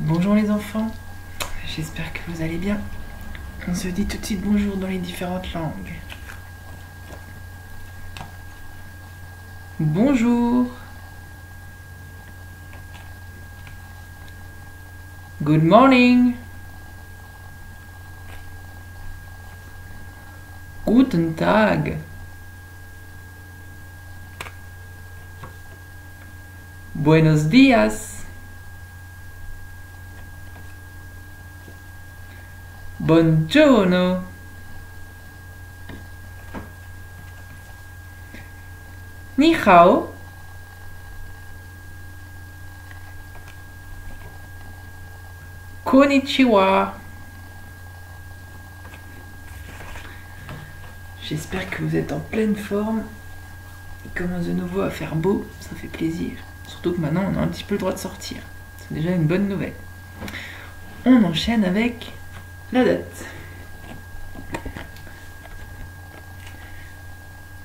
Bonjour les enfants, j'espère que vous allez bien. On se dit tout de suite bonjour dans les différentes langues. Bonjour. Good morning. Guten Tag. Buenos días. Buongiorno. Ni hao. Konnichiwa. J'espère que vous êtes en pleine forme. Il commence de nouveau à faire beau, ça fait plaisir. Surtout que maintenant on a un petit peu le droit de sortir. C'est déjà une bonne nouvelle. On enchaîne avec la date.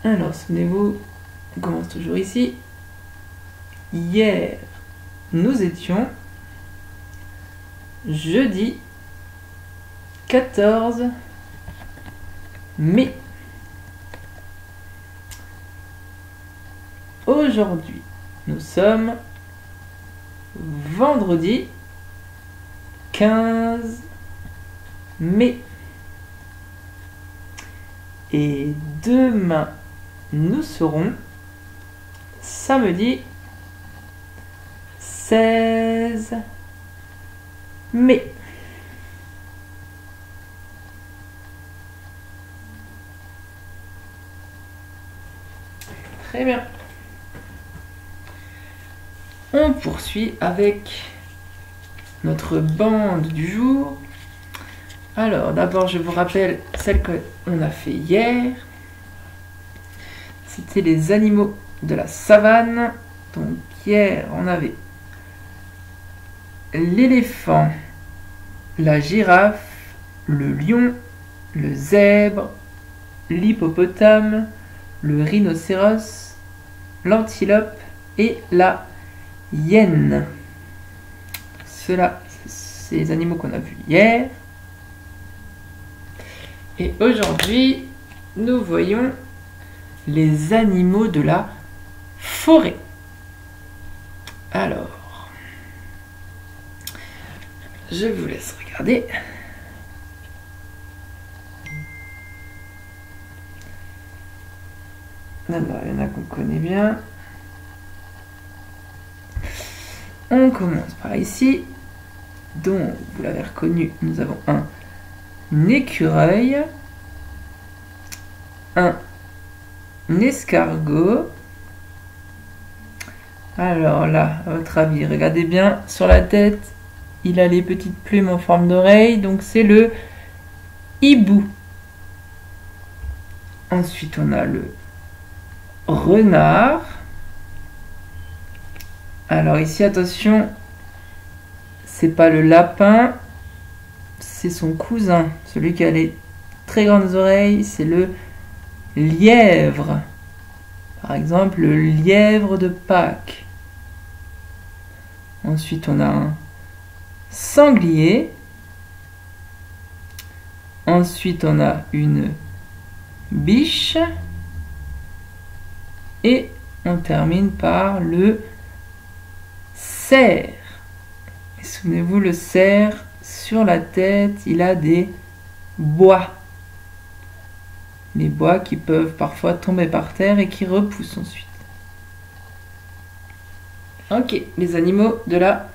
Alors, souvenez-vous, on commence toujours ici. Hier, nous étions jeudi 14 mai. Aujourd'hui, nous sommes vendredi 15 mai. Et demain, nous serons samedi 16 mai. Très bien. On poursuit avec notre bande du jour. Alors, d'abord, je vous rappelle celle qu'on a fait hier. C'était les animaux de la savane. Donc, hier, on avait l'éléphant, la girafe, le lion, le zèbre, l'hippopotame, le rhinocéros, l'antilope et la hyène. Cela, c'est les animaux qu'on a vus hier. Et aujourd'hui, nous voyons les animaux de la forêt. Alors, je vous laisse regarder. Alors, il y en a qu'on connaît bien. On commence par ici. Donc, vous l'avez reconnu, nous avons un écureuil, un escargot. Alors là, à votre avis, regardez bien sur la tête, il a les petites plumes en forme d'oreille, donc c'est le hibou. Ensuite, on a le renard. Alors ici, attention, c'est pas le lapin, c'est son cousin, celui qui a les très grandes oreilles, c'est le lièvre. Par exemple, le lièvre de Pâques. Ensuite, on a un sanglier. Ensuite, on a une biche. Et on termine par le cerf. Et souvenez-vous, le cerf, sur la tête, il a des bois. Les bois qui peuvent parfois tomber par terre et qui repoussent ensuite. Ok, les animaux de la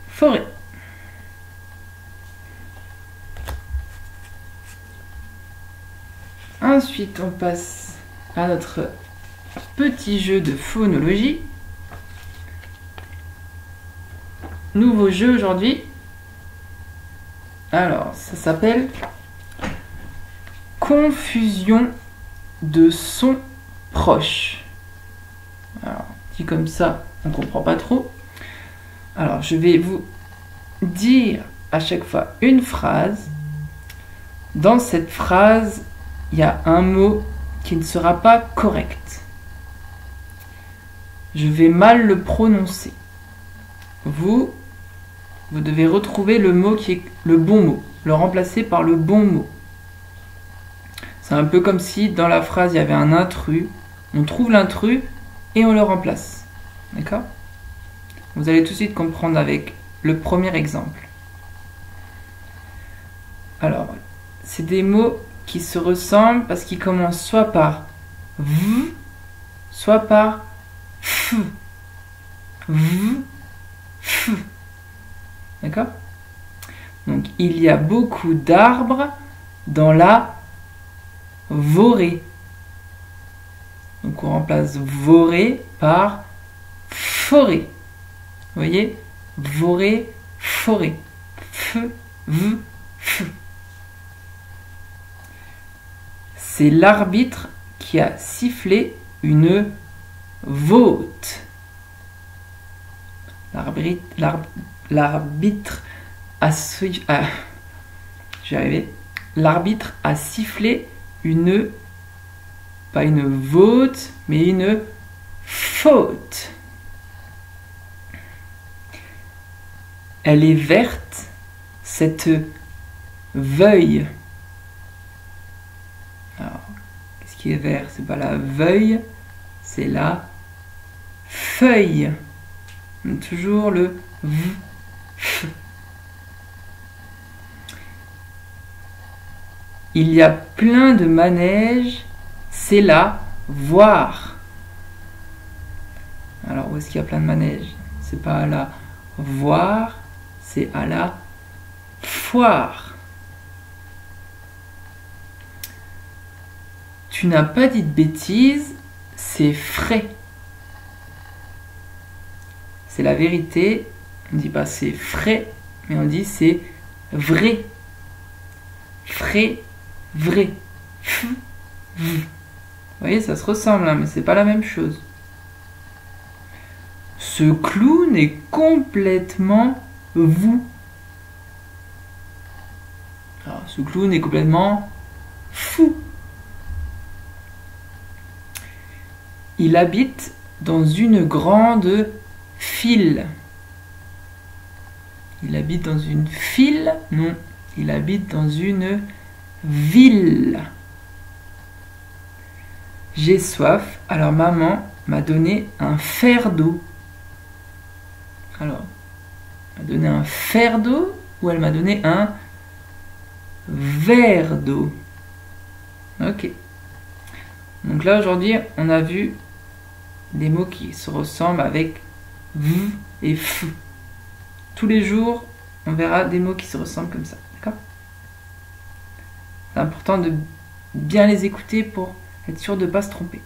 forêt. Ensuite, on passe à notre petit jeu de phonologie. Nouveau jeu aujourd'hui. Alors, ça s'appelle confusion de sons proches. Alors, dit comme ça, on ne comprend pas trop. Alors, je vais vous dire à chaque fois une phrase. Dans cette phrase, il y a un mot qui ne sera pas correct. Je vais mal le prononcer. Vous vous devez retrouver le mot qui est le bon mot, le remplacer par le bon mot. C'est un peu comme si dans la phrase il y avait un intrus, on trouve l'intrus et on le remplace. D'accord? Vous allez tout de suite comprendre avec le premier exemple. Alors, c'est des mots qui se ressemblent parce qu'ils commencent soit par v, soit par f. V, f. D'accord? Donc, il y a beaucoup d'arbres dans la forêt. Donc, on remplace forêt par forêt. Vous voyez? Forêt, forêt. F, v, f. C'est l'arbitre qui a sifflé une vote. L'arbitre a L'arbitre a sifflé une, pas une vote, mais une faute. Elle est verte, cette veuille. Alors, qu'est-ce qui est vert? C'est pas la veuille, c'est la feuille. Toujours le v, f. Il y a plein de manèges, c'est la voir. Alors, où est-ce qu'il y a plein de manèges? C'est pas à la voir, c'est à la foire. Tu n'as pas dit de bêtises, c'est frais. C'est la vérité. On ne dit pas c'est frais, mais on dit c'est vrai. Frais, vrai. Vous voyez, ça se ressemble, hein, mais c'est pas la même chose. Ce clown est complètement vous. Alors, ce clown est complètement fou. Il habite dans une grande file. Il habite dans une file? Non, il habite dans une ville. J'ai soif, alors maman m'a donné un verre d'eau. Alors, elle m'a donné un verre d'eau ou elle m'a donné un verre d'eau? Ok. Donc là, aujourd'hui, on a vu des mots qui se ressemblent avec v et f. Tous les jours, on verra des mots qui se ressemblent comme ça. D'accord? C'est important de bien les écouter pour être sûr de ne pas se tromper.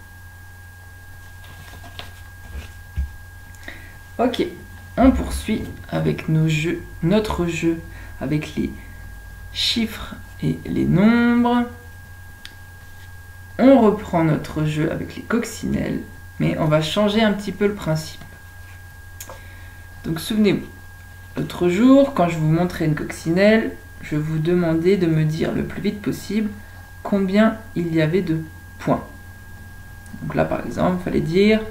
Ok, on poursuit avec notre jeu avec les chiffres et les nombres. On reprend notre jeu avec les coccinelles, mais on va changer un petit peu le principe. Donc souvenez-vous, l'autre jour, quand je vous montrais une coccinelle, je vous demandais de me dire le plus vite possible combien il y avait de points. Donc là, par exemple, il fallait dire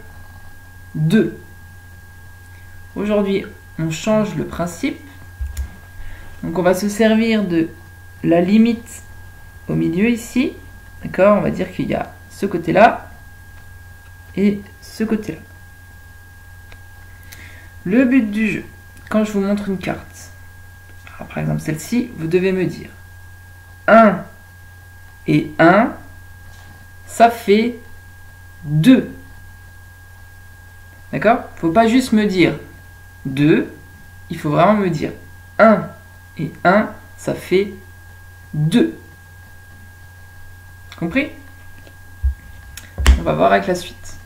2. Aujourd'hui, on change le principe. Donc on va se servir de la limite au milieu ici. D'accord? On va dire qu'il y a ce côté-là et ce côté-là. Le but du jeu, quand je vous montre une carte, alors par exemple celle-ci, vous devez me dire 1 et 1, ça fait 2. D'accord? Il ne faut pas juste me dire 2, il faut vraiment me dire 1 et 1, ça fait 2. Compris? On va voir avec la suite.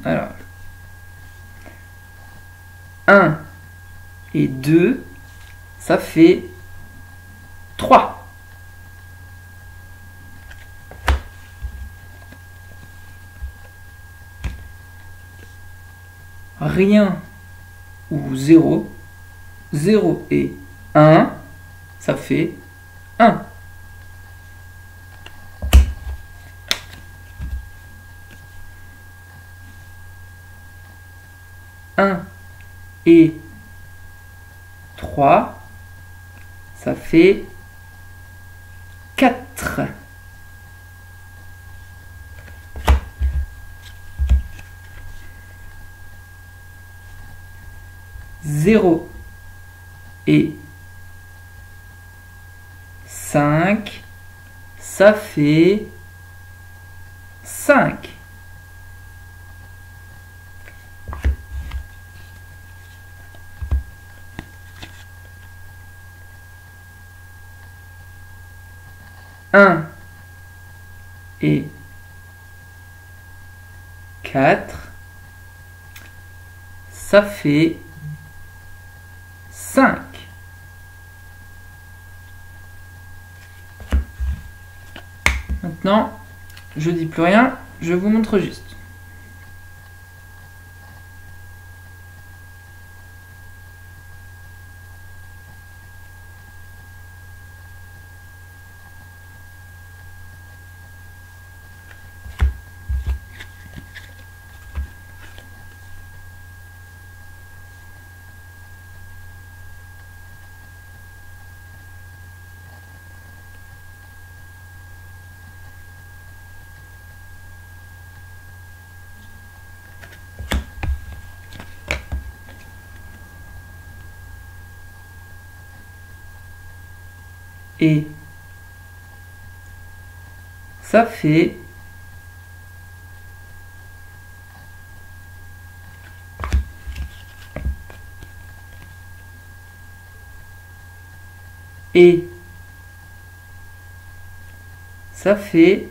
Alors, 1 et 2, ça fait 3. Rien ou 0. 0 et 1, ça fait 1. Un et 3, ça fait 4. Zéro et 5, ça fait 5. Un et 4, ça fait 5. Maintenant, je dis plus rien, je vous montre juste. Et ça fait et ça fait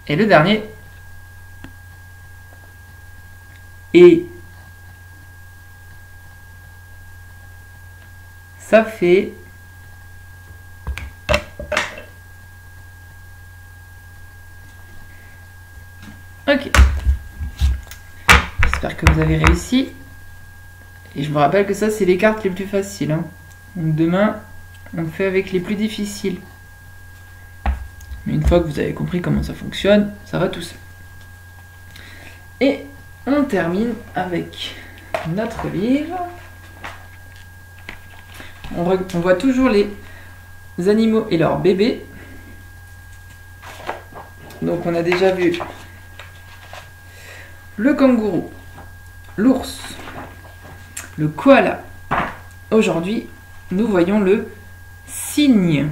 et le dernier et ça fait ok. J'espère que vous avez réussi. Et je vous rappelle que ça, c'est les cartes les plus faciles. Hein. Donc demain, on fait avec les plus difficiles. Mais une fois que vous avez compris comment ça fonctionne, ça va tout seul. Et on termine avec notre livre. On voit toujours les animaux et leurs bébés. Donc on a déjà vu le kangourou, l'ours, le koala. Aujourd'hui, nous voyons le cygne.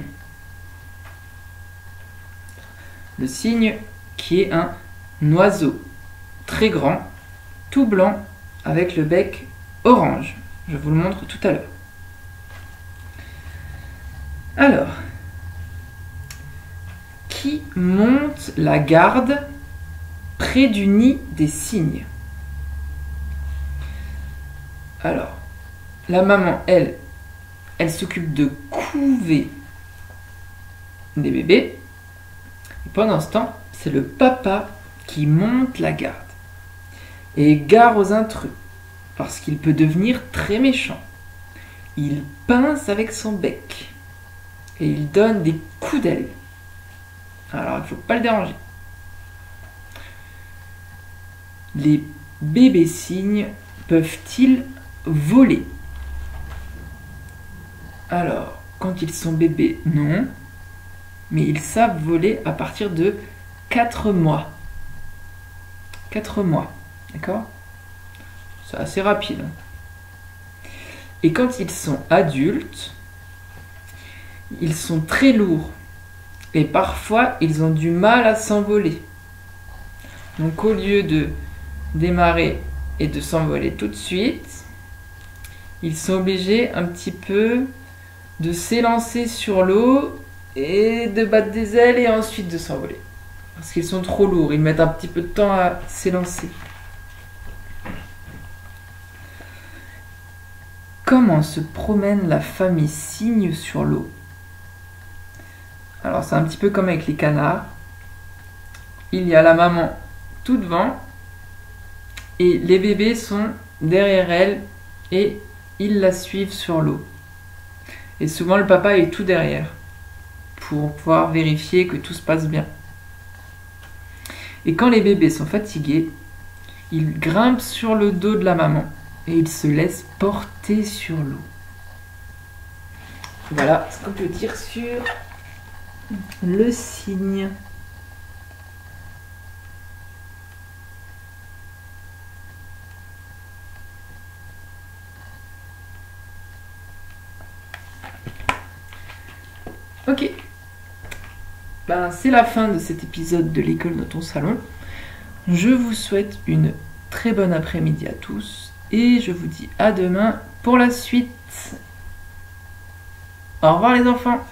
Le cygne qui est un oiseau très grand, tout blanc, avec le bec orange. Je vous le montre tout à l'heure. Alors, qui monte la garde près du nid des cygnes? Alors, la maman, elle s'occupe de couver des bébés. Et pendant ce temps, c'est le papa qui monte la garde. Et gare aux intrus, parce qu'il peut devenir très méchant. Il pince avec son bec. Et il donne des coups d'aile. Alors, il ne faut pas le déranger. Les bébés cygnes peuvent-ils voler? Alors, quand ils sont bébés, non. Mais ils savent voler à partir de 4 mois. 4 mois, d'accord? C'est assez rapide. Et quand ils sont adultes, ils sont très lourds. Et parfois, ils ont du mal à s'envoler. Donc, au lieu de démarrer et de s'envoler tout de suite, ils sont obligés un petit peu de s'élancer sur l'eau et de battre des ailes et ensuite de s'envoler. Parce qu'ils sont trop lourds, ils mettent un petit peu de temps à s'élancer. Comment se promène la famille cygne sur l'eau? Alors c'est un petit peu comme avec les canards. Il y a la maman tout devant et les bébés sont derrière elle et ils la suivent sur l'eau. Et souvent le papa est tout derrière pour pouvoir vérifier que tout se passe bien. Et quand les bébés sont fatigués, Il grimpe sur le dos de la maman et il se laisse porter sur l'eau. Voilà ce qu'on peut dire sur le cygne. Ok, ben, c'est la fin de cet épisode de l'école dans ton salon. Je vous souhaite une très bonne après-midi à tous et je vous dis à demain pour la suite. Au revoir les enfants.